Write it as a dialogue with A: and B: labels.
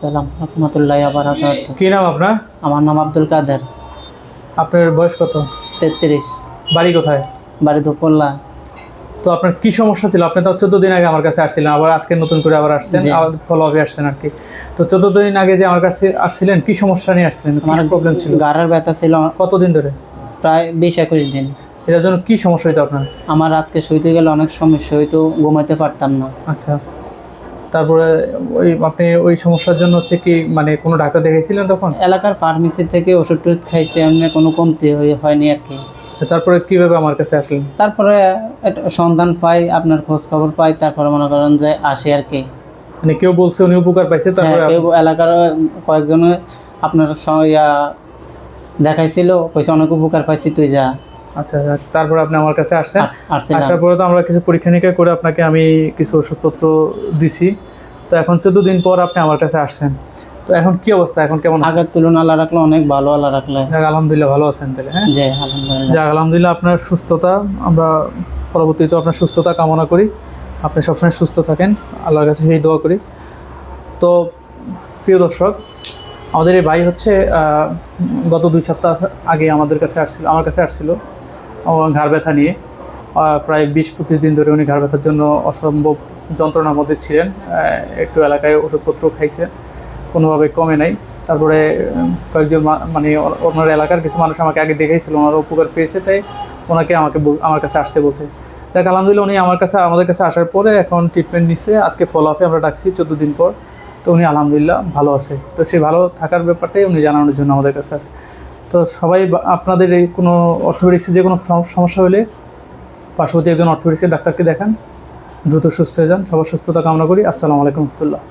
A: সালাম রহমতুল্লাহি ওয়া বারাকাতুহু।
B: কি নাম আপনার?
A: আমার নাম আব্দুল কাদের।
B: আপনার বয়স কত?
A: 33।
B: বাড়ি কোথায়?
A: বাড়ি দুপল্লা।
B: তো আপনার কি সমস্যা ছিল? আপনি তো 14 দিন আগে আমার কাছে আসছিলেন, আবার আজকে নতুন করে আবার আসছেন,
A: জি।
B: আবার ফলো আপে আসছেন আর কি। তো 14 দিন আগে যে আমার কাছে আসছিলেন, কি সমস্যা নিয়ে আসছিলেন?
A: আমার
B: আমার প্রবলেম ছিল?
A: গাড়ার ব্যথা ছিল
B: কতদিন ধরে?
A: প্রায় 20-21 দিন।
B: এটার জন্য কি সমস্যা হইতো আপনার?
A: আমার রাতকে শুইতে গেলে অনেক সমস্যা হইতো, ঘুমাইতে পারতাম না।
B: আচ্ছা, তারপরে আপনি ওই সমস্যার জন্য হচ্ছে কি মানে কোনো ডাক্তার দেখাইছিলেন তখন?
A: এলাকার ফার্মেসি থেকে ওষুধ টষুধ খাইছি, এমনি কোনো কমতি হয়নি আর কি।
B: আচ্ছা, তারপরে কিভাবে আমার কাছে আসলেন?
A: তারপরে একটা সন্ধান পাই, আপনার খোঁজ খবর পাই, তারপরে মনে করেন যে আসি আর কি।
B: মানে কেউ বলছে উনি উপকার পাইছে,
A: হ্যাঁ,
B: তারপরে
A: কেউ এলাকার কয়েকজনে আপনার দেখাইছিল, কইছে অনেক উপকার পাইছি, তুই যা।
B: আচ্ছা, তারপরে আপনি আমার কাছে আসছেন।
A: আসছিলাম।
B: আসার পরে তো আমরা কিছু পরীক্ষা নিরীক্ষা করে আপনাকে আমি কিছু ওষুধপত্র দিছি। তো এখন 14 দিন পর আপনি আমার কাছে আসছেন, তো এখন কি অবস্থা, এখন কেমন আছেন?
A: আগের তুলনা আল্লাহ রাখলে অনেক ভালো, আল্লাহ রাখলে।
B: যাক, আলহামদুলিল্লাহ ভালো আছেন তাহলে। হ্যাঁ,
A: জি আলহামদুলিল্লাহ।
B: যাক, আলহামদুলিল্লাহ আপনার সুস্থতা, আমরা পরবর্তীতে আপনার সুস্থতা কামনা করি। আপনি সবসময় সুস্থ থাকেন, আল্লাহর কাছে সেই দোয়া করি। তো প্রিয় দর্শক, আমাদের এই ভাই হচ্ছে গত 2 সপ্তাহ আগে আমার কাছে আসছিল ঘাড় ব্যথা নিয়ে। প্রায় 20-25 দিন ধরে উনি ঘাড় ব্যথার জন্য অসম্ভব যন্ত্রণার মধ্যে ছিলেন। একটু এলাকায় ওষুধপত্র খাইছে, কোনোভাবে কমে নাই। তারপরে কয়েকজন মানে ওনার এলাকার কিছু মানুষ আমাকে আগে দেখেছিল, ওনারা উপকার পেয়েছে, তাই ওনাকে আমার কাছে আসতে বলছে। যাক, আলহামদুলিল্লাহ উনি আমাদের কাছে আসার পরে এখন ট্রিটমেন্ট নিচ্ছে। আজকে ফলো আপে আমরা ডাকছি 14 দিন পর। তো উনি আলহামদুলিল্লাহ ভালো আছে। তো সেই ভালো থাকার ব্যাপারটাই উনি জানানোর জন্য আমাদের কাছে আসে। তো সবাই আপনাদের এই কোনো অর্থোপেডিক্সে যে কোনো সমস্যা হলে পার্শ্ববর্তী একজন অর্থোপেডিক্সের ডাক্তারকে দেখান, দ্রুত সুস্থ হয়ে যান। সবার সুস্থতা কামনা করি। আসসালামু আলাইকুম রহমতুল্লাহ।